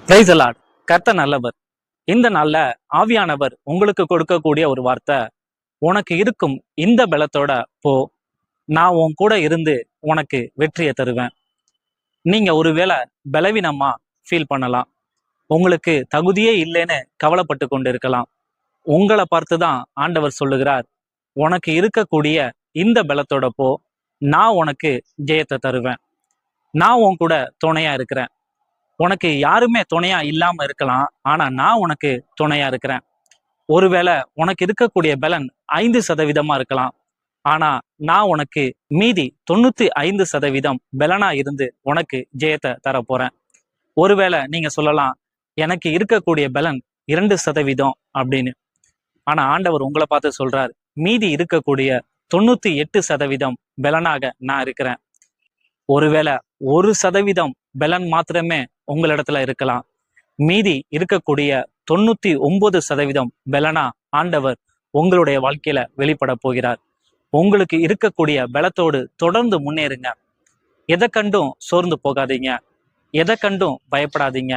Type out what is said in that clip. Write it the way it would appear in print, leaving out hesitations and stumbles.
Praise the Lord. கர்த்தர் நல்லவர். இந்த நாள்ல ஆவியானவர் உங்களுக்கு கொடுக்கக்கூடிய ஒரு வார்த்தை, உனக்கு இருக்கும் இந்த பலத்தோட போ, நான் உன் கூட இருந்து உனக்கு வெற்றியை தருவேன். நீங்க ஒருவேளை பலவீனமா ஃபீல் பண்ணலாம், உங்களுக்கு தகுதியே இல்லைன்னு கவலைப்பட்டு கொண்டு இருக்கலாம். உங்களை பார்த்துதான் ஆண்டவர் சொல்லுகிறார், உனக்கு இருக்கக்கூடிய இந்த பலத்தோட போ, நான் உனக்கு ஜெயத்தை தருவேன். நான் உன் கூட துணையா இருக்கிறேன். உனக்கு யாருமே துணையா இல்லாம இருக்கலாம், ஆனா நான் உனக்கு துணையா இருக்கிறேன். ஒருவேளை உனக்கு இருக்கக்கூடிய பலன் 5% இருக்கலாம், ஆனா நான் உனக்கு மீதி 95% பலனா இருந்து உனக்கு ஜெயத்தை தரப்போறேன். ஒருவேளை நீங்க சொல்லலாம், எனக்கு இருக்கக்கூடிய பலன் 2% அப்படின்னு. ஆனா ஆண்டவர் உங்களை பார்த்து சொல்றார், மீதி இருக்கக்கூடிய 98% பலனாக நான் இருக்கிறேன். ஒருவேளை 1% பலன் மாத்திரமே உங்களிடத்துல இருக்கலாம், மீதி இருக்கக்கூடிய 99% பலனா ஆண்டவர் உங்களுடைய வாழ்க்கையில வெளிப்பட போகிறார். உங்களுக்கு இருக்கக்கூடிய பலத்தோடு தொடர்ந்து முன்னேறுங்க. எதை கண்டும் சோர்ந்து போகாதீங்க, எதை கண்டும் பயப்படாதீங்க.